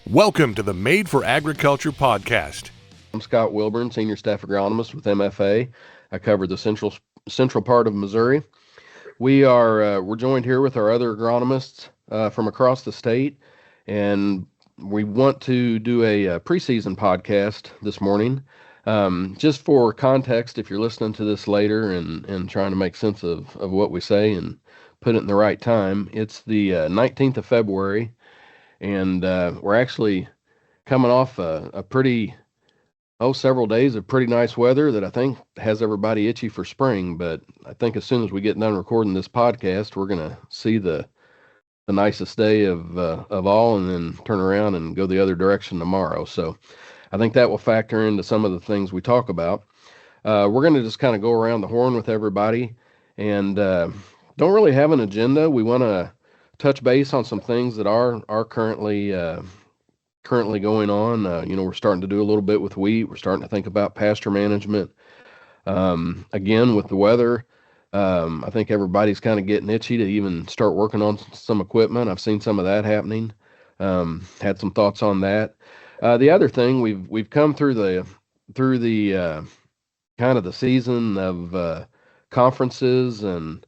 Welcome to the Made for Agriculture podcast. I'm Scott Wilburn, Senior Staff Agronomist with MFA. I cover the central part of Missouri. We're joined here with our other agronomists from across the state, and we want to do a preseason podcast this morning. Just for context, if you're listening to this later and trying to make sense of what we say and put it in the right time, it's the 19th of February, and we're actually coming off several days of pretty nice weather that I think has everybody itchy for spring. But I think as soon as we get done recording this podcast, we're going to see the nicest day of all, and then turn around and go the other direction tomorrow. So I think that will factor into some of the things we talk about. We're going to just kind of go around the horn with everybody, and don't really have an agenda. We want to touch base on some things that are currently going on. We're starting to do a little bit with wheat. We're starting to think about pasture management. Again, with the weather, I think everybody's kind of getting itchy to even start working on some equipment. I've seen some of that happening. Had some thoughts on that. The other thing, we've come through the kind of the season of conferences and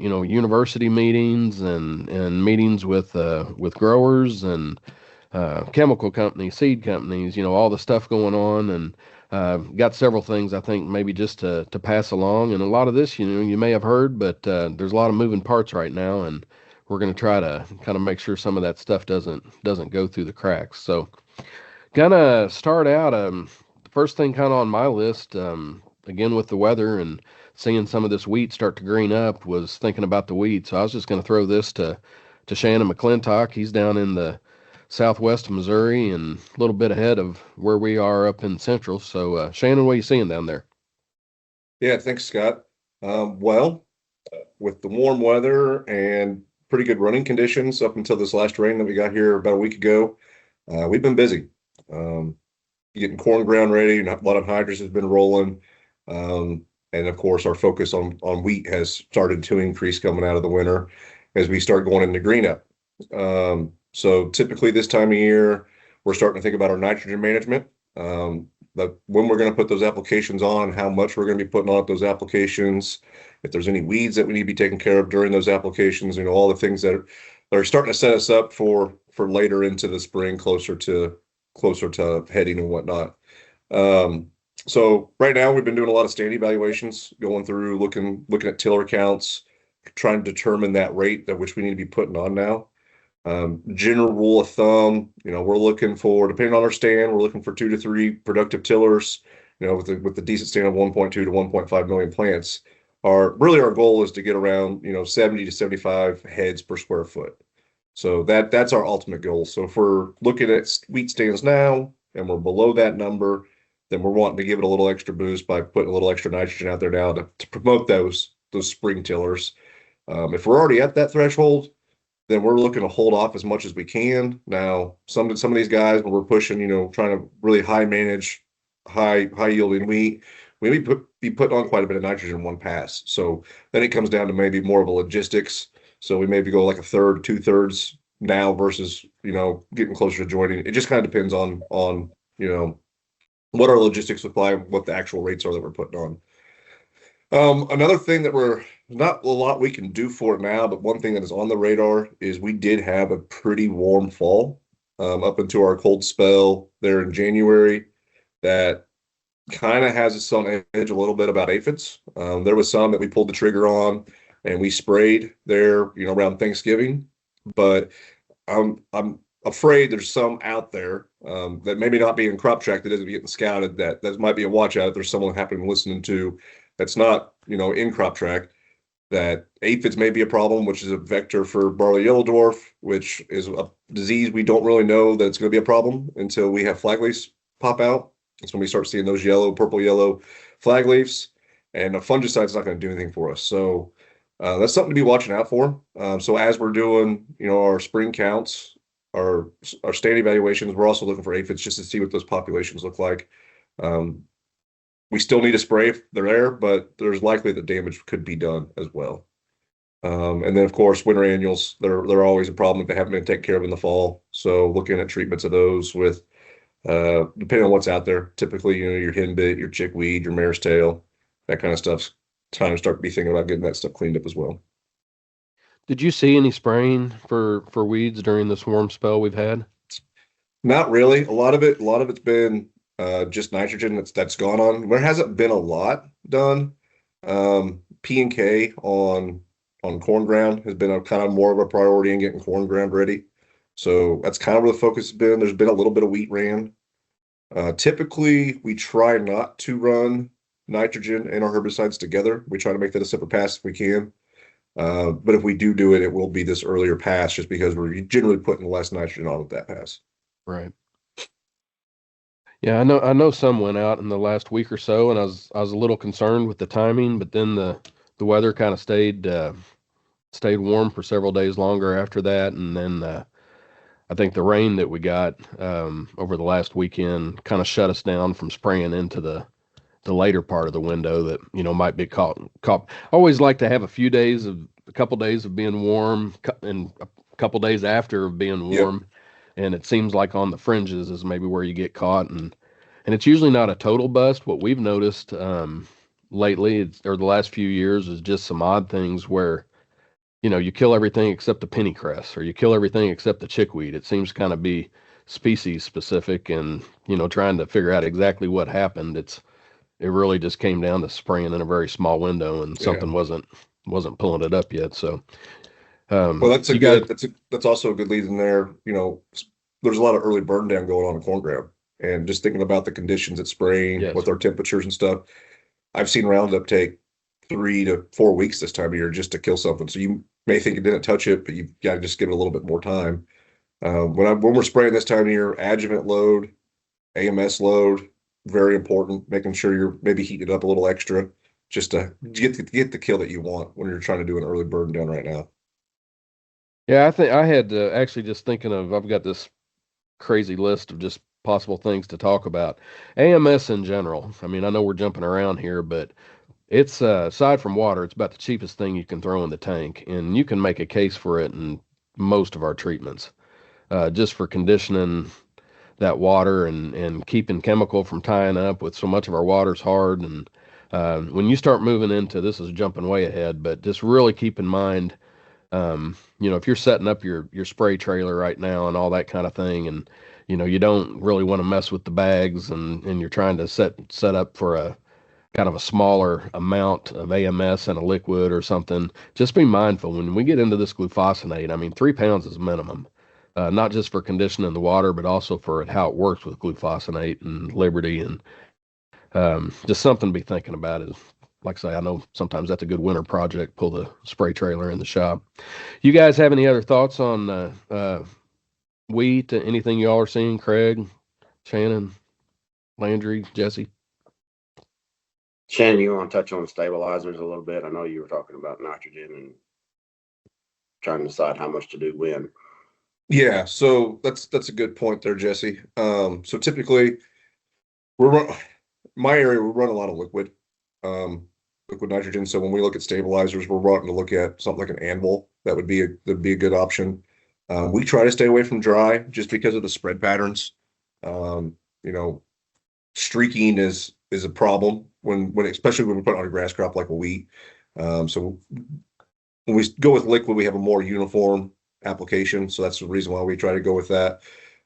university meetings and meetings with growers and chemical companies, seed companies, all the stuff going on, and got several things I think maybe just to pass along. And a lot of this, you may have heard, but there's a lot of moving parts right now, and we're going to try to kind of make sure some of that stuff doesn't go through the cracks. So gonna start out, the first thing kind of on my list, again with the weather and seeing some of this wheat start to green up, was thinking about the wheat. So I was just going to throw this to Shannon McClintock. He's down in the southwest of Missouri and a little bit ahead of where we are up in central. So Shannon, what are you seeing down there? Yeah, thanks, Scott. With the warm weather and pretty good running conditions up until this last rain that we got here about a week ago, we've been busy. Getting corn ground ready, and a lot of hydrous has been rolling. And of course, our focus on wheat has started to increase coming out of the winter as we start going into green up. So typically this time of year, we're starting to think about our nitrogen management, when we're going to put those applications on, how much we're going to be putting on those applications, if there's any weeds that we need to be taken care of during those applications, all the things that are starting to set us up for later into the spring, closer to heading and whatnot. So right now we've been doing a lot of stand evaluations, going through, looking at tiller counts, trying to determine that rate at which we need to be putting on now. General rule of thumb, we're looking for, depending on our stand, we're looking for 2 to 3 productive tillers, with the decent stand of 1.2 to 1.5 million plants. Our goal is to get around, 70 to 75 heads per square foot. So that's our ultimate goal. So if we're looking at wheat stands now and we're below that number, then we're wanting to give it a little extra boost by putting a little extra nitrogen out there now to promote those spring tillers. If we're already at that threshold, then we're looking to hold off as much as we can. Now, some of these guys, when we're pushing, trying to really high manage, high yielding wheat, we may be putting on quite a bit of nitrogen in one pass. So then it comes down to maybe more of a logistics. So we maybe go like a third, 2/3 now versus, getting closer to joining. It just kind of depends on what our logistics supply, what the actual rates are that we're putting on. Another thing that we're not a lot we can do for it now, but one thing that is on the radar is we did have a pretty warm fall up into our cold spell there in January that kind of has us on edge a little bit about aphids. There was some that we pulled the trigger on and we sprayed there, around Thanksgiving, but I'm afraid there's some out there that maybe not be in crop track that isn't getting scouted, that might be a watch out if there's someone happening listening to that's not, in crop track, that aphids may be a problem, which is a vector for barley yellow dwarf, which is a disease we don't really know that it's going to be a problem until we have flag leaves pop out. That's when we start seeing those purple yellow flag leaves, and a fungicide is not going to do anything for us. So that's something to be watching out for. So as we're doing, our spring counts, our stand evaluations, we're also looking for aphids just to see what those populations look like. We still need to spray if they're there, but there's likely that damage could be done as well. And then of course, winter annuals, they're always a problem if they haven't been taken care of in the fall. So looking at treatments of those with, depending on what's out there, typically, your henbit, your chickweed, your mare's tail, that kind of stuff's time to start to be thinking about getting that stuff cleaned up as well. Did you see any spraying for weeds during this warm spell we've had? Not really. A lot of it's been just nitrogen that's gone on. There hasn't been a lot done. P and K on corn ground has been a kind of more of a priority in getting corn ground ready. So that's kind of where the focus has been. There's been a little bit of wheat ran. Typically, we try not to run nitrogen and our herbicides together. We try to make that a separate pass if we can. But if we do it, it will be this earlier pass just because we're generally putting less nitrogen on with that pass. Right. Yeah, I know some went out in the last week or so, and I was a little concerned with the timing, but then the weather kind of stayed warm for several days longer after that, and then I think the rain that we got over the last weekend kind of shut us down from spraying into the later part of the window that might be caught. I always like to have a couple days of being warm, and a couple days after of being Yep. warm, and it seems like on the fringes is maybe where you get caught, and it's usually not a total bust. What we've noticed lately, or the last few years, is just some odd things where you kill everything except the pennycress, or you kill everything except the chickweed. It seems kind of be species specific, and trying to figure out exactly what happened. It really just came down to spraying in a very small window, and something Yeah. wasn't pulling it up yet. So, Well, that's a you guys, good, that's also a good lead in there. There's a lot of early burn down going on in corn ground, and just thinking about the conditions at spraying yes, with our temperatures and stuff. I've seen Roundup take 3 to 4 weeks this time of year just to kill something. So you may think it didn't touch it, but you've got to just give it a little bit more time. When we're spraying this time of year, adjuvant load, AMS load, very important. Making sure you're maybe heating it up a little extra just to get the kill that you want when you're trying to do an early burn down right now. yeah, I think I had actually just thinking of. I've got this crazy list of just possible things to talk about. AMS in general. I mean, I know we're jumping around here, but it's aside from water, it's about the cheapest thing you can throw in the tank, and you can make a case for it in most of our treatments, just for conditioning that water and keeping chemical from tying up. With so much of our water's hard, and when you start moving into this, is jumping way ahead, but just really keep in mind, if you're setting up your spray trailer right now and all that kind of thing, and you don't really want to mess with the bags, and you're trying to set up for a kind of a smaller amount of AMS and a liquid or something, just be mindful when we get into this glufosinate. I mean, 3 pounds is minimum, not just for conditioning the water, but also for how it works with glufosinate and Liberty, and just something to be thinking about. Is, like I say, I know sometimes that's a good winter project, pull the spray trailer in the shop. You guys have any other thoughts on wheat? Anything y'all are seeing? Craig, Shannon, Landry, Jesse? Shannon, you want to touch on stabilizers a little bit? I know you were talking about nitrogen and trying to decide how much to do when. Yeah, so that's a good point there, Jesse. So typically we're run, my area we run a lot of liquid nitrogen. So when we look at stabilizers, we're wanting to look at something like an anvil. That'd be a good option. We try to stay away from dry just because of the spread patterns. Um, you know, Streaking is a problem when especially when we put on a grass crop like a wheat. So when we go with liquid, we have a more uniform application. So that's the reason why we try to go with that.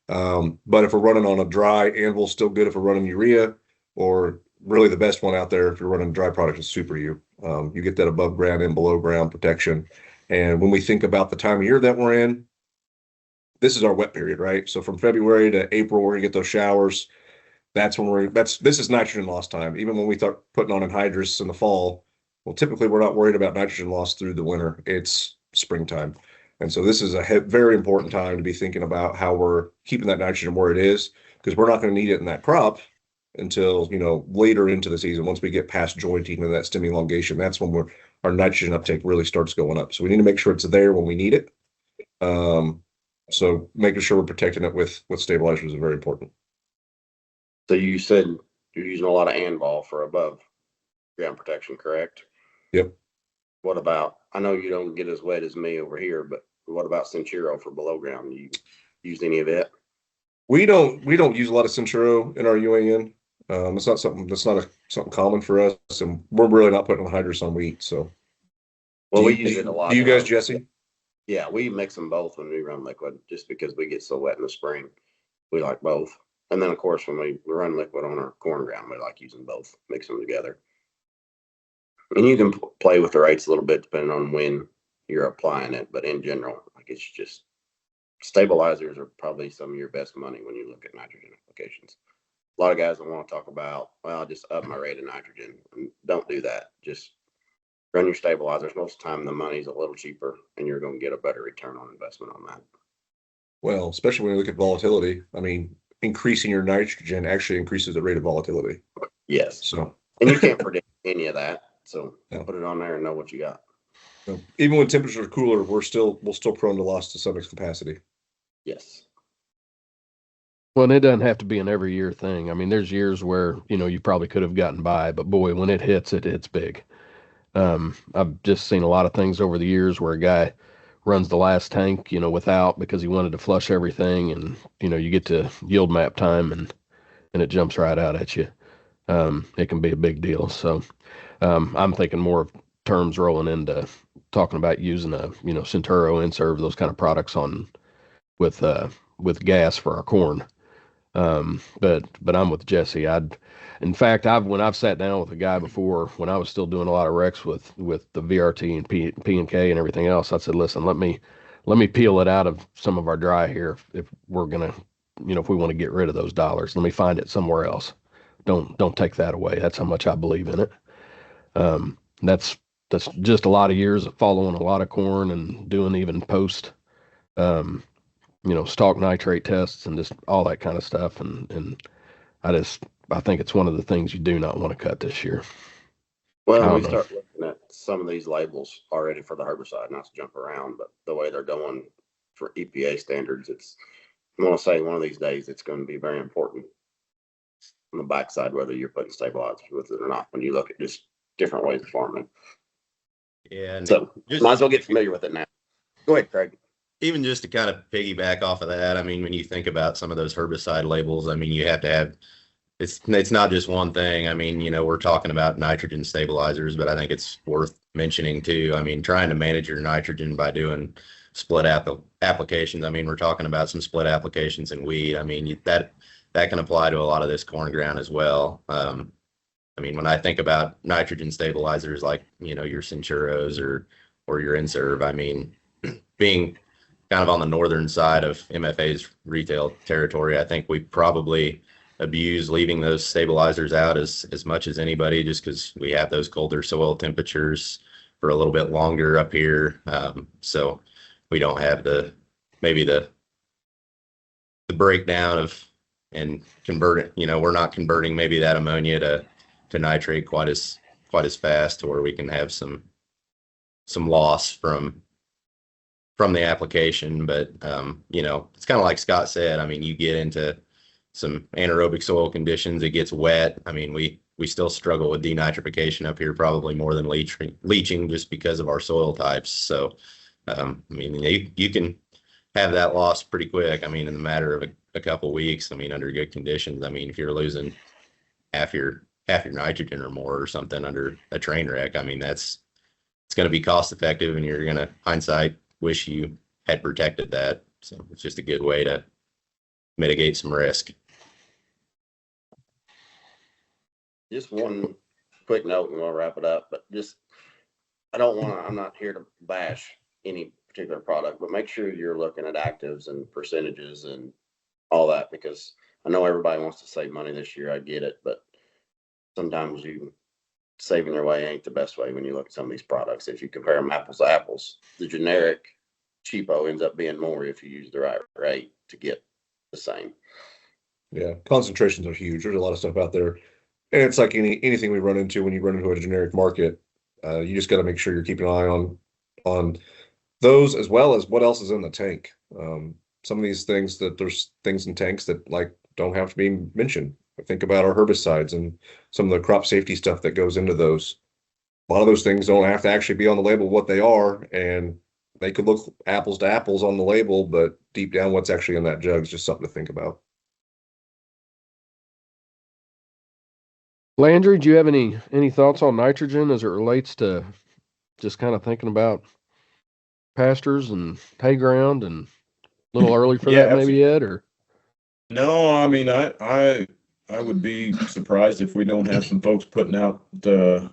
But if we're running on a dry, anvil still good if we're running urea, or really the best one out there if you're running dry product is Super U. You get that above ground and below ground protection. And when we think about the time of year that we're in, this is our wet period, right? So from February to April, we're gonna get those showers. That's when this is nitrogen loss time. Even when we start putting on anhydrous in the fall, well, typically we're not worried about nitrogen loss through the winter. It's springtime. And so this is a very important time to be thinking about how we're keeping that nitrogen where it is, because we're not going to need it in that crop until, later into the season. Once we get past jointing and that stem elongation, that's when our nitrogen uptake really starts going up. So we need to make sure it's there when we need it. So making sure we're protecting it with stabilizers is very important. So you said you're using a lot of Anvol for above ground protection, correct? Yep. What about, I know you don't get as wet as me over here, but what about Centuro for below ground? You use any of it? We don't use a lot of Centuro in our UAN. It's not something common for us, and we're really not putting hydrous on wheat. So, Well, we use it a lot. Do you guys, Jesse? Yeah, we mix them both when we run liquid, just because we get so wet in the spring. We like both. And then, of course, when we run liquid on our corn ground, we like using both, mix them together. And you can play with the rates a little bit depending on when you're applying it. But in general, like, it's just stabilizers are probably some of your best money when you look at nitrogen applications. A lot of guys don't want to talk about, well, I'll just up my rate of nitrogen. And don't do that. Just run your stabilizers. Most of the time, the money's a little cheaper, and you're going to get a better return on investment on that. Well, especially when you look at volatility. I mean, increasing your nitrogen actually increases the rate of volatility. Yes. So, and you can't predict any of that. So yeah. Put it on there and know what you got. So even when temperatures are cooler, we're still prone to loss to some capacity. Yes. Well, and it doesn't have to be an every year thing. I mean, there's years where, you probably could have gotten by, but boy, when it hits big. I've just seen a lot of things over the years where a guy runs the last tank, without, because he wanted to flush everything, and, you get to yield map time and it jumps right out at you. It can be a big deal. So, I'm thinking more of terms rolling into talking about using a, Centuro, Inserve, those kind of products with gas for our corn. But I'm with Jesse. In fact, when I've sat down with a guy before, when I was still doing a lot of recs with the VRT and P and K and everything else, I said, listen, let me peel it out of some of our dry here. If we're gonna, if we want to get rid of those dollars, let me find it somewhere else. Don't take that away. That's how much I believe in it. That's just a lot of years of following a lot of corn and doing even post, stalk nitrate tests and just all that kind of stuff. And I think it's one of the things you do not want to cut this year. Well, we start looking at some of these labels already for the herbicide, not to jump around, but the way they're going for EPA standards, I want to say one of these days it's going to be very important on the backside, whether you're putting stabilizers with it or not, when you look at just different ways of farming. Yeah. And so might as well get familiar with it now. Go ahead, Craig. Even just to kind of piggyback off of that, I mean, when you think about some of those herbicide labels, I mean, you have to have, it's not just one thing. I mean, we're talking about nitrogen stabilizers, but I think it's worth mentioning too. I mean, trying to manage your nitrogen by doing split applications. I mean, we're talking about some split applications in wheat. I mean, that can apply to a lot of this corn ground as well. I mean, when I think about nitrogen stabilizers like, your Centuros or your Inserve, I mean, being kind of on the northern side of MFA's retail territory, I think we probably abuse leaving those stabilizers out as much as anybody, just because we have those colder soil temperatures for a little bit longer up here. So we don't have maybe the breakdown of and convert it. We're not converting maybe that ammonia to nitrate quite as fast, to where we can have some loss from the application. But it's kind of like Scott said. I mean, you get into some anaerobic soil conditions, it gets wet. I mean, we still struggle with denitrification up here, probably more than leaching, just because of our soil types. So I mean, you can have that loss pretty quick. I mean, in the matter of a couple of weeks. I mean, under good conditions. I mean, if you're losing half your nitrogen or more or something under a train wreck, I mean, it's going to be cost effective, and you're going to hindsight wish you had protected that. So it's just a good way to mitigate some risk. Just one quick note and we'll wrap it up, but I'm not here to bash any particular product, but make sure you're looking at actives and percentages and all that, because I know everybody wants to save money this year. I get it, but sometimes saving your way ain't the best way when you look at some of these products. If you compare them apples to apples, the generic cheapo ends up being more if you use the right rate to get the same. Yeah, concentrations are huge. There's a lot of stuff out there. And it's like anything we run into when you run into a generic market. You just got to make sure you're keeping an eye on those, as well as what else is in the tank. Some of these things, there's things in tanks that don't have to be mentioned. Think about our herbicides and some of the crop safety stuff that goes into those. a lot of those things don't have to actually be on the label what they are, and they could look apples to apples on the label, but deep down what's actually in that jug is just something to think about. Landry, do you have any thoughts on nitrogen as it relates to just kind of thinking about pastures and hay ground, and a little early for Yeah, that maybe yet, or? No, I mean, I would be surprised if we don't have some folks putting out the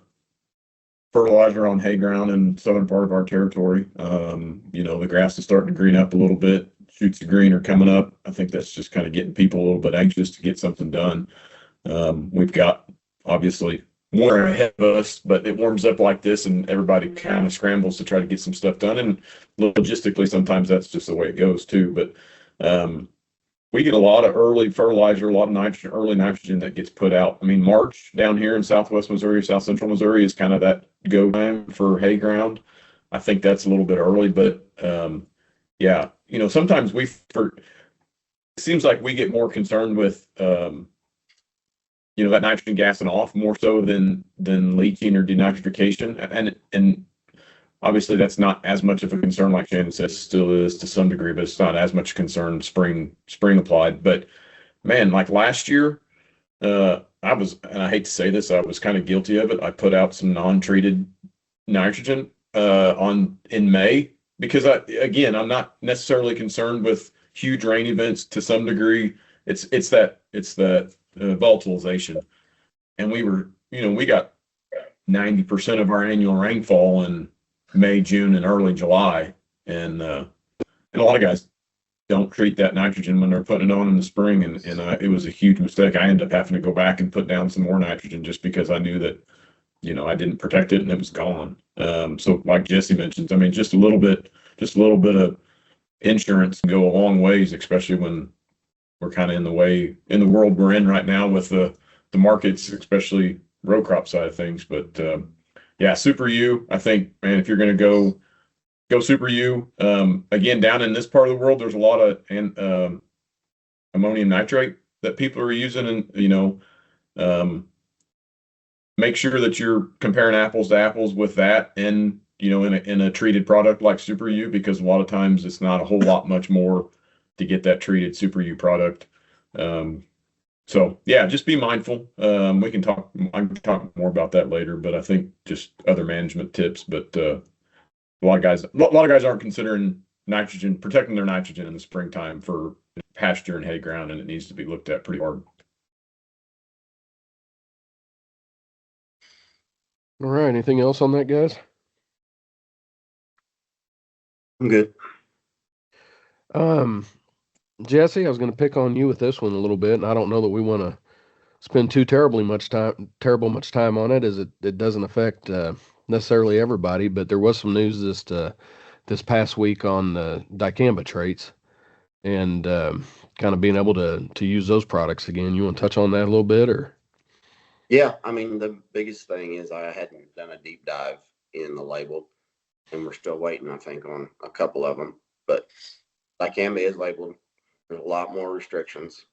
fertilizer on hay ground in southern part of our territory. The grass is starting to green up a little bit. Shoots of green are coming up. I think that's just kind of getting people a little bit anxious to get something done. We've got obviously more ahead of us, but it warms up like this and everybody kind of scrambles to try to get some stuff done. And logistically, sometimes that's just the way it goes too. But we get a lot of early fertilizer, a lot of nitrogen, early nitrogen that gets put out. I mean, March down here in Southwest Missouri, South Central Missouri is kind of that go time for hay ground. I think that's a little bit early, but yeah, sometimes it seems like we get more concerned with that nitrogen gassing off more so than leaching or denitrification, and obviously that's not as much of a concern, like Shannon says, still is to some degree, but it's not as much concern spring applied. But man, like last year, and I hate to say this, I was kind of guilty of it. I put out some non-treated nitrogen in May because I'm not necessarily concerned with huge rain events to some degree. It's that volatilization, and we got 90% of our annual rainfall in May, June, and early July, and a lot of guys don't treat that nitrogen when they're putting it on in the spring, and it was a huge mistake. I ended up having to go back and put down some more nitrogen just because I knew that I didn't protect it and it was gone. So like Jesse mentions, I mean, just a little bit of insurance can go a long ways, especially when we're kind of in the world we're in right now with the markets, especially row crop side of things. But yeah, Super U, I think, man, if you're going to go Super U, again, down in this part of the world, there's a lot of ammonium nitrate that people are using, and make sure that you're comparing apples to apples with that, and in a treated product like Super U, because a lot of times it's not a whole lot much more to get that treated Super U product. So yeah, just be mindful. I can talk more about that later, but I think just other management tips. But a lot of guys aren't considering protecting their nitrogen in the springtime for pasture and hay ground, and it needs to be looked at pretty hard. All right. Anything else on that, guys? I'm good. Jesse, I was going to pick on you with this one a little bit, and I don't know that we want to spend terrible much time on it, as it doesn't affect necessarily everybody. But there was some news this past week on the dicamba traits, and kind of being able to use those products again. You want to touch on that a little bit, or? Yeah, I mean, the biggest thing is I hadn't done a deep dive in the label, and we're still waiting, I think, on a couple of them. But dicamba is labeled. There's a lot more restrictions.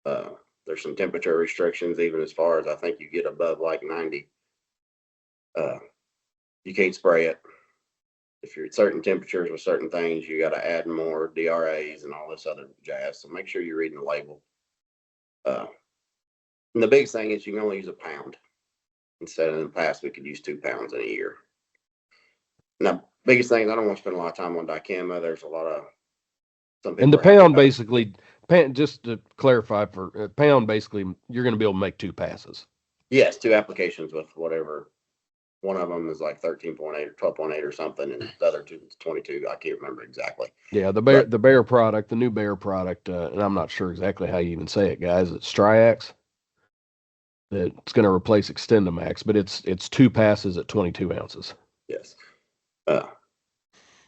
There's some temperature restrictions, even as far as I think you get above like 90. You can't spray it. If you're at certain temperatures with certain things, you got to add more DRAs and all this other jazz. So make sure you're reading the label. And the biggest thing is you can only use a pound. Instead of in the past, we could use 2 pounds in a year. Now, biggest thing, I don't want to spend a lot of time on dicamba. There's a lot of and the pound basically, just to clarify, for pound basically, you're going to be able to make 2 passes. Yes, 2 applications with whatever. One of them is like 13.8 or 12.8 or something, and the other 2 is 22. I can't remember exactly. Yeah, the Bayer product, the new Bayer product, and I'm not sure exactly how you even say it, guys. It's Striax. It's going to replace Extendamax, but it's 2 passes at 22 ounces. Yes.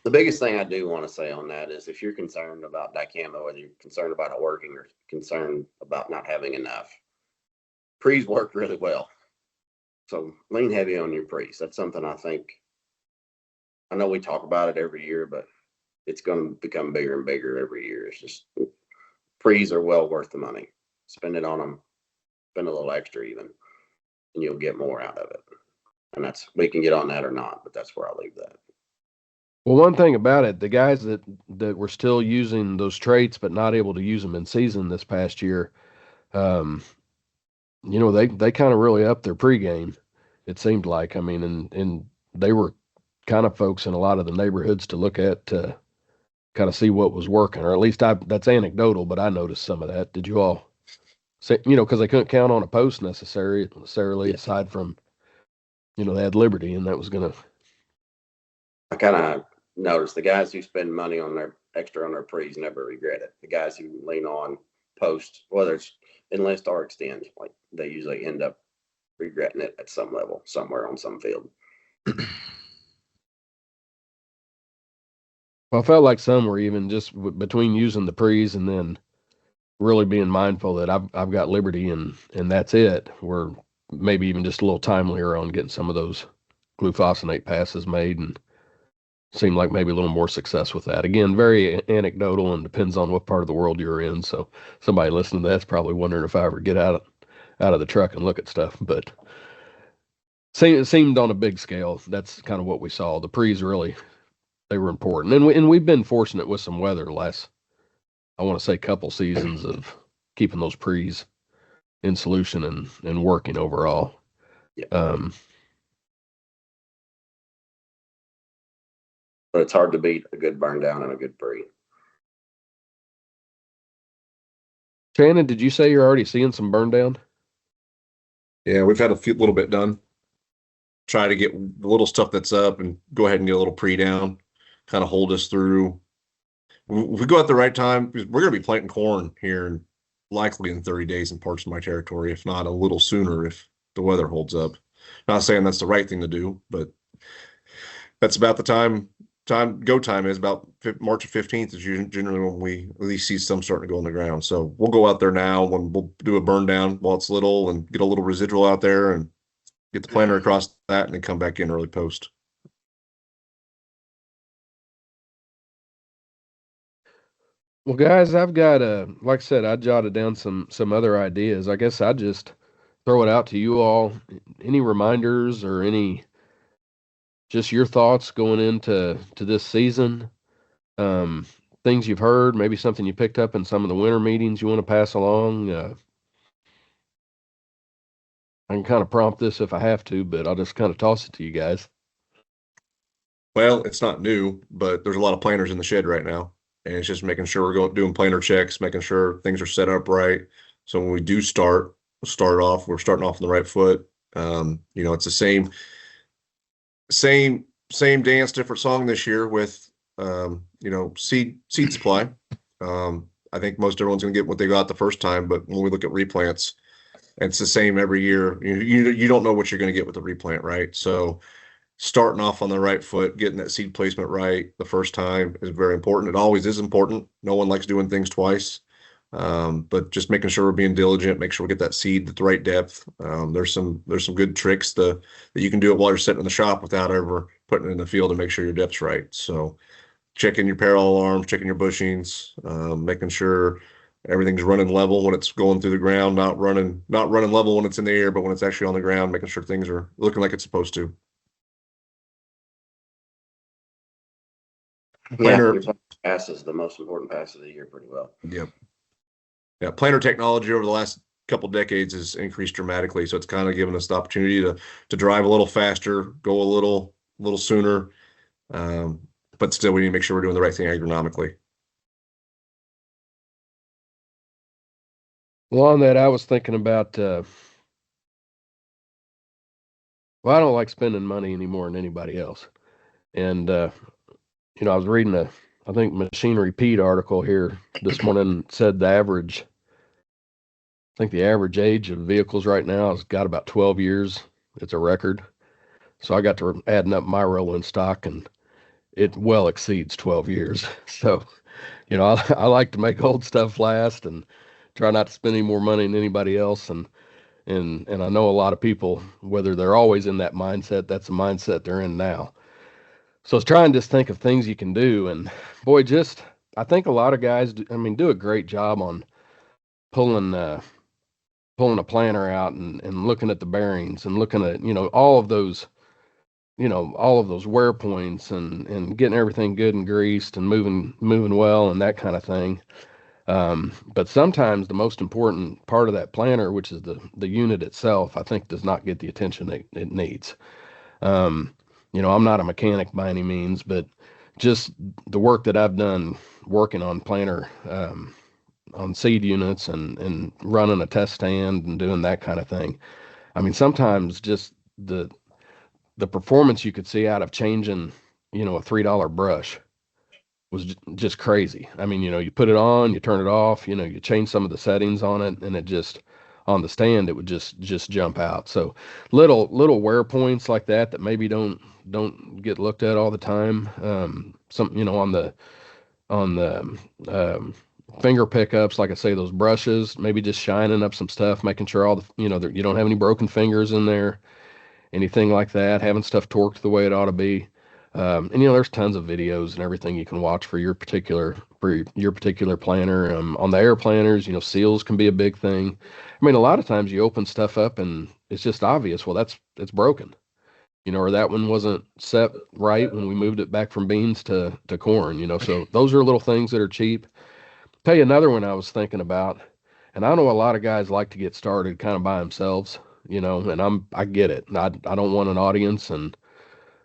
The biggest thing I do want to say on that is if you're concerned about dicamba, whether you're concerned about it working or concerned about not having enough, pre's work really well. So lean heavy on your pre's. That's something I know we talk about it every year, but it's going to become bigger and bigger every year. It's just pre's are well worth the money. Spend it on them, spend a little extra even, and you'll get more out of it. And we can get on that or not, but that's where I'll leave that. Well, one thing about it, the guys that were still using those traits but not able to use them in season this past year, they kind of really upped their pregame, it seemed like. I mean, and they were kind of folks in a lot of the neighborhoods to look at to kind of see what was working, or at least that's anecdotal, but I noticed some of that. Did you all say, because they couldn't count on a post necessarily, aside from, they had Liberty, and that was going to. I kind of noticed the guys who spend money on their extra on their pre's never regret it. The guys who lean on post, whether it's enlist or extend, like they usually end up regretting it at some level, somewhere on some field. Well, I felt like some were even just between using the pre's and then really being mindful that I've got Liberty and that's it. We're maybe even just a little timelier on getting some of those glufosinate passes made, and seemed like maybe a little more success with that. Again, very anecdotal and depends on what part of the world you're in. So somebody listening to that's probably wondering if I ever get out of the truck and look at stuff, but it seemed on a big scale. That's kind of what we saw. The pre's really, they were important. And we've been fortunate with some weather the last, I want to say, couple seasons of keeping those pre's in solution and working overall. Yeah. But it's hard to beat a good burn down and a good pre. Shannon, did you say you're already seeing some burn down? Yeah, we've had a little bit done. Try to get the little stuff that's up and go ahead and get a little pre down, kind of hold us through. If we go at the right time, because we're going to be planting corn here likely in 30 days in parts of my territory, if not a little sooner if the weather holds up. Not saying that's the right thing to do, but that's about the time is about March 15th is generally when we at least see some starting to go on the ground. So we'll go out there now when we'll do a burn down while it's little and get a little residual out there and get the planter across that and then come back in early post. Well, guys, I've got like I said, I jotted down some other ideas. I guess I just throw it out to you all. Any reminders or any just your thoughts going into this season? Things you've heard, maybe something you picked up in some of the winter meetings you want to pass along. I can kind of prompt this if I have to, but I'll just kind of toss it to you guys. Well, it's not new, but there's a lot of planters in the shed right now. And it's just making sure we're doing planter checks, making sure things are set up right. So when we do we're starting off on the right foot. It's the same dance, different song this year with, seed supply. I think most everyone's going to get what they got the first time, but when we look at replants, it's the same every year. You don't know what you're going to get with the replant, right? So starting off on the right foot, getting that seed placement right the first time is very important. It always is important. No one likes doing things twice. But just making sure we're being diligent, make sure we get that seed at the right depth. There's some good tricks that you can do it while you're sitting in the shop without ever putting it in the field to make sure your depth's right. So checking your parallel arms, checking your bushings, making sure everything's running level when it's going through the ground, not running level when it's in the air, but when it's actually on the ground, making sure things are looking like it's supposed to. Planter pass is the most important pass of the year pretty well. Yep. Yeah, planter technology over the last couple decades has increased dramatically, so it's kind of given us the opportunity to drive a little faster, go a little sooner, but still we need to make sure we're doing the right thing agronomically. Well, on that, I was thinking about, I don't like spending money any more than anybody else. And, I was reading I think Machinery Pete article here this morning said the average age of vehicles right now has got about 12 years. It's a record. So I got to adding up my rolling stock and it well exceeds 12 years. So, I like to make old stuff last and try not to spend any more money than anybody else. And I know a lot of people, whether they're always in that mindset, that's the mindset they're in now. So I was trying to just think of things you can do, and boy, I think a lot of guys do a great job on pulling a planter out and looking at the bearings and looking at, all of those all of those wear points and getting everything good and greased and moving well and that kind of thing. But sometimes the most important part of that planter, which is the unit itself, I think does not get the attention it needs. I'm not a mechanic by any means, but just the work that I've done working on planter, on seed units and running a test stand and doing that kind of thing. I mean, sometimes just the performance you could see out of changing, a $3 brush was just crazy. I mean, you put it on, you turn it off, you change some of the settings on it, and it just on the stand it would just jump out. So little wear points like that maybe don't get looked at all the time. Some on the finger pickups, like I say, those brushes, maybe just shining up some stuff, making sure all the that you don't have any broken fingers in there, anything like that, having stuff torqued the way it ought to be. And there's tons of videos and everything you can watch for your particular planter. On the air planters, seals can be a big thing. I mean, a lot of times you open stuff up and it's just obvious. Well, it's broken, or that one wasn't set right when we moved it back from beans to corn. So those are little things that are cheap. Tell you another one I was thinking about, and I know a lot of guys like to get started kind of by themselves, and I get it. I don't want an audience, and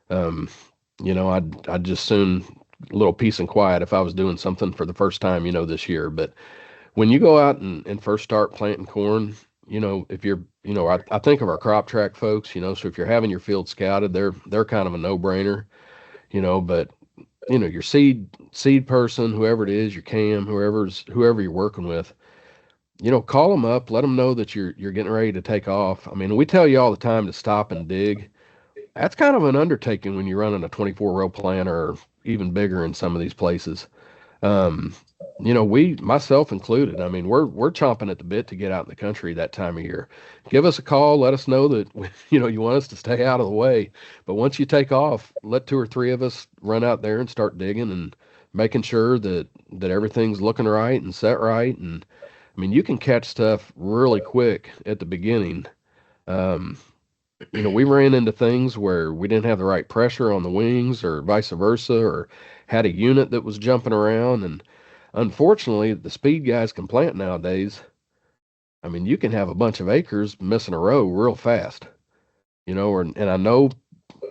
I'd just soon a little peace and quiet if I was doing something for the first time, this year. But when you go out and first start planting corn, if you're, I think of our crop track folks, so if you're having your field scouted, they're kind of a no-brainer, but your seed person, whoever it is, your cam, whoever you're working with, call them up, let them know that you're getting ready to take off. I mean, we tell you all the time to stop and dig. That's kind of an undertaking when you're running a 24-row planter or even bigger in some of these places. We, myself included, I mean, we're chomping at the bit to get out in the country that time of year. Give us a call. Let us know that, you want us to stay out of the way. But once you take off, let 2 or 3 of us run out there and start digging and making sure that everything's looking right and set right. And I mean, you can catch stuff really quick at the beginning. We ran into things where we didn't have the right pressure on the wings or vice versa, or had a unit that was jumping around. And unfortunately, the speed guys can plant nowadays. I mean, you can have a bunch of acres missing a row real fast, and I know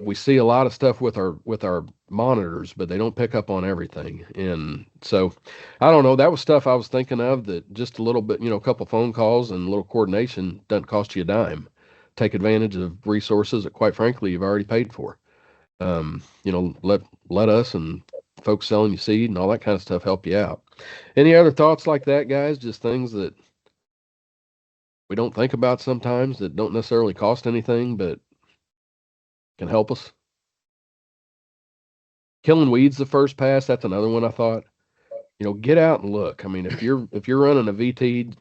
we see a lot of stuff with our monitors, but they don't pick up on everything. And so I don't know, that was stuff I was thinking of, that just a little bit, a couple phone calls and a little coordination doesn't cost you a dime. Take advantage of resources that, quite frankly, you've already paid for. Let us and folks selling you seed and all that kind of stuff help you out. Any other thoughts like that, guys? Just things that we don't think about sometimes that don't necessarily cost anything, but can help us. Killing weeds the first pass, that's another one I thought. Get out and look. I mean, if you're running a VT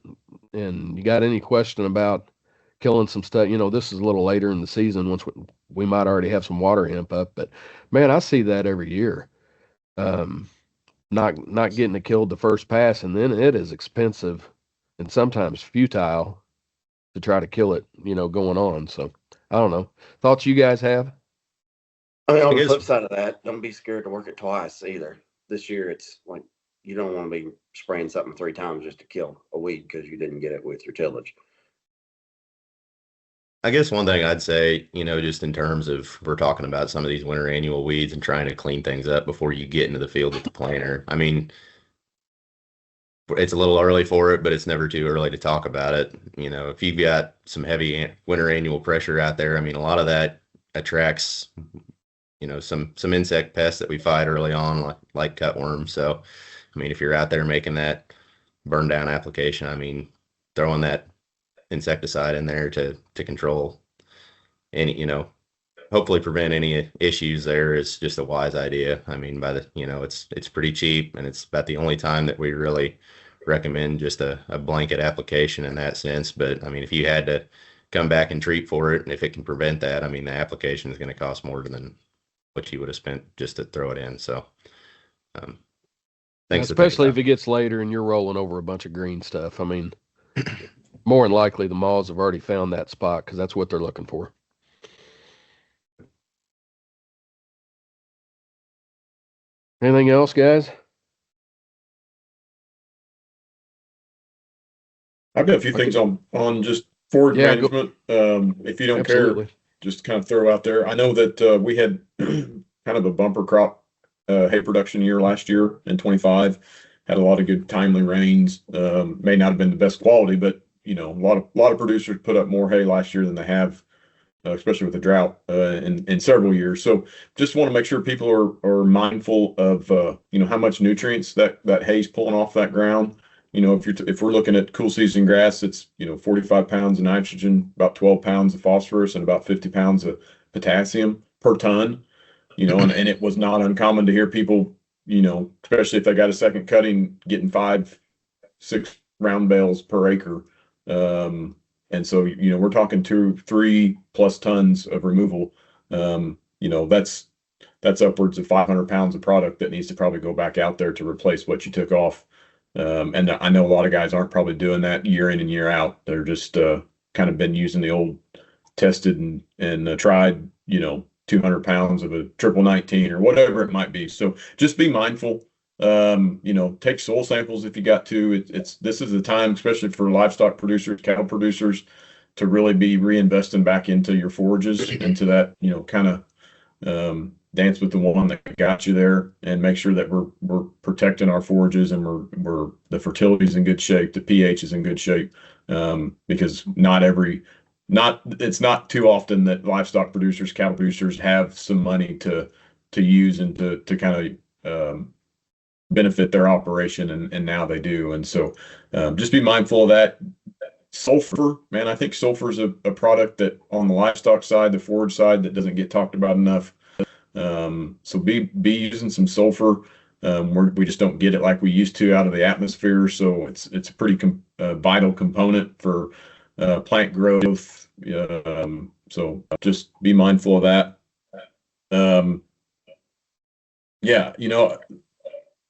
and you got any question about killing some stuff, this is a little later in the season, once we might already have some water hemp up, but man, I see that every year. Not getting it killed the first pass, and then it is expensive and sometimes futile to try to kill it, going on. So I don't know. Thoughts you guys have? I mean, on the flip side of that, don't be scared to work it twice either. This year, it's like you don't want to be spraying something 3 times just to kill a weed because you didn't get it with your tillage. I guess one thing I'd say, just in terms of, we're talking about some of these winter annual weeds and trying to clean things up before you get into the field with the planter. I mean, it's a little early for it, but it's never too early to talk about it. If you've got some heavy winter annual pressure out there, I mean, a lot of that attracts, some insect pests that we fight early on, like cutworms. So, I mean, if you're out there making that burn down application, I mean, throwing that insecticide in there to control any, hopefully prevent any issues there is just a wise idea. I mean, it's pretty cheap, and it's about the only time that we really recommend just a blanket application in that sense. But I mean, if you had to come back and treat for it, and if it can prevent that, I mean, the application is going to cost more than what you would have spent just to throw it in. So, especially if it gets later and you're rolling over a bunch of green stuff. I mean, more than likely the moths have already found that spot because that's what they're looking for. Anything else, guys? I've got a few things on just forage Yeah, management. If you don't Absolutely. care, just kind of throw out there. I know that we had kind of a bumper crop hay production year last year in 25. Had a lot of good timely rains. May not have been the best quality, but a lot of producers put up more hay last year than they have, especially with the drought in several years. So just want to make sure people are mindful of how much nutrients that hay's pulling off that ground. If we're looking at cool season grass, it's 45 pounds of nitrogen, about 12 pounds of phosphorus, and about 50 pounds of potassium per ton. And it was not uncommon to hear people, especially if they got a second cutting, getting 5-6 round bales per acre. And so we're talking 2-3+ tons of removal. That's upwards of 500 pounds of product that needs to probably go back out there to replace what you took off. And I know a lot of guys aren't probably doing that year in and year out. They're just kind of been using the old tested and tried, 200 pounds of a 19 or whatever it might be. So just be mindful. Take soil samples if you got to. This is the time, especially for livestock producers, cattle producers, to really be reinvesting back into your forages, into that, kind of dance with the one that got you there, and make sure that we're protecting our forages, and we're the fertility is in good shape, the pH is in good shape, because it's not too often that livestock producers, cattle producers have some money to use and to kind of benefit their operation, and now they do. And so just be mindful of that. Sulfur, man, I think sulfur is a product that on the livestock side, the forage side, that doesn't get talked about enough. So be using some sulfur. We just don't get it like we used to out of the atmosphere. So it's a pretty vital component for plant growth. So just be mindful of that.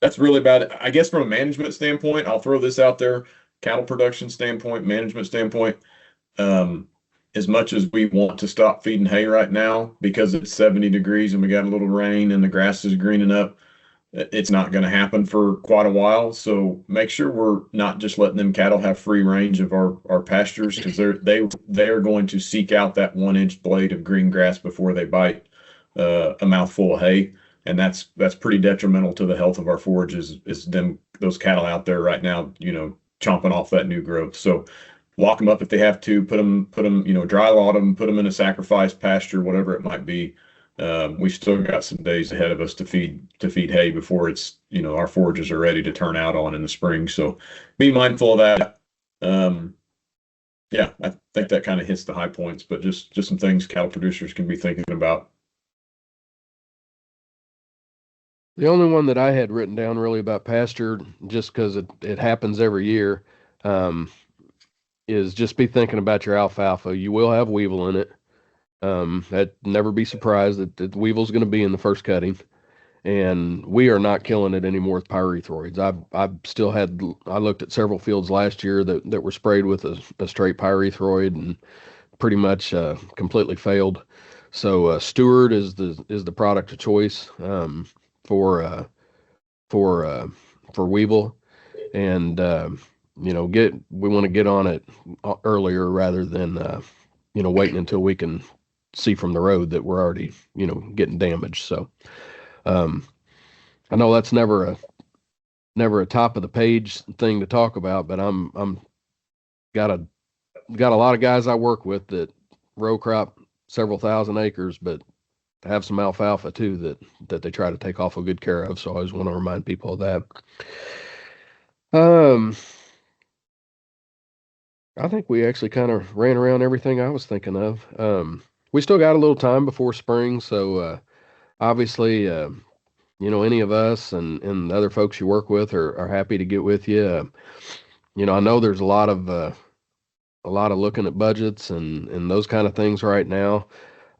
That's really about it. I guess from a management standpoint, I'll throw this out there, cattle production standpoint, management standpoint. As much as we want to stop feeding hay right now because it's 70 degrees and we got a little rain and the grass is greening up, it's not going to happen for quite a while. So make sure we're not just letting them cattle have free range of our pastures, because they are going to seek out that 1-inch blade of green grass before they bite a mouthful of hay. And that's pretty detrimental to the health of our forages, is those cattle out there right now, chomping off that new growth. So lock them up if they have to, put them, dry lot them, put them in a sacrifice pasture, whatever it might be. We've still got some days ahead of us to feed hay before it's, our forages are ready to turn out on in the spring. So be mindful of that. I think that kind of hits the high points, but just some things cattle producers can be thinking about. The only one that I had written down really about pasture, just because it happens every year, is just be thinking about your alfalfa. You will have weevil in it. That never be surprised that the weevil's going to be in the first cutting, and we are not killing it anymore with pyrethroids. I looked at several fields last year that were sprayed with a straight pyrethroid and pretty much completely failed. So Stewart is the product of choice for weevil, and we want to get on it earlier rather than waiting until we can see from the road that we're already getting damaged. So I know that's never a top of the page thing to talk about, but I'm got a lot of guys I work with that row crop several thousand acres, but have some alfalfa too that they try to take awful good care of. So I always want to remind people of that. I think we actually kind of ran around everything I was thinking of. We still got a little time before spring, so obviously, any of us and the other folks you work with are happy to get with you. I know there's a lot of looking at budgets and those kind of things right now.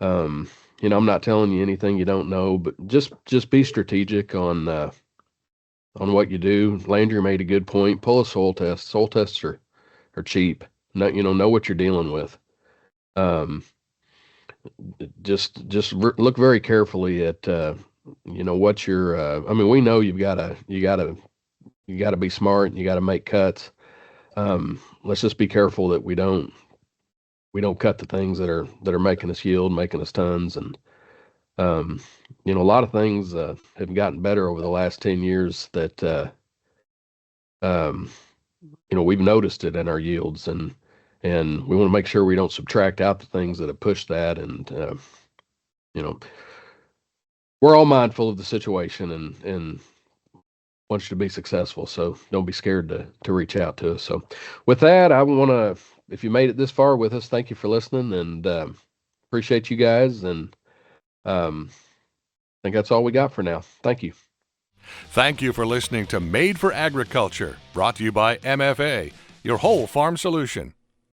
I'm not telling you anything you don't know, but just be strategic on what you do. Landry made a good point. Pull a soil test. Soil tests are cheap. Know what you're dealing with. Just look very carefully at what your, we know you gotta be smart and you gotta make cuts. Let's just be careful that we don't cut the things that are making us yield, making us tons. And, a lot of things, have gotten better over the last 10 years that, we've noticed it in our yields, and we want to make sure we don't subtract out the things that have pushed that. And, we're all mindful of the situation and want you to be successful. So don't be scared to reach out to us. So with that, I want to, if you made it this far with us, thank you for listening, and appreciate you guys. And I think that's all we got for now. Thank you. Thank you for listening to Made for Agriculture, brought to you by MFA, your whole farm solution.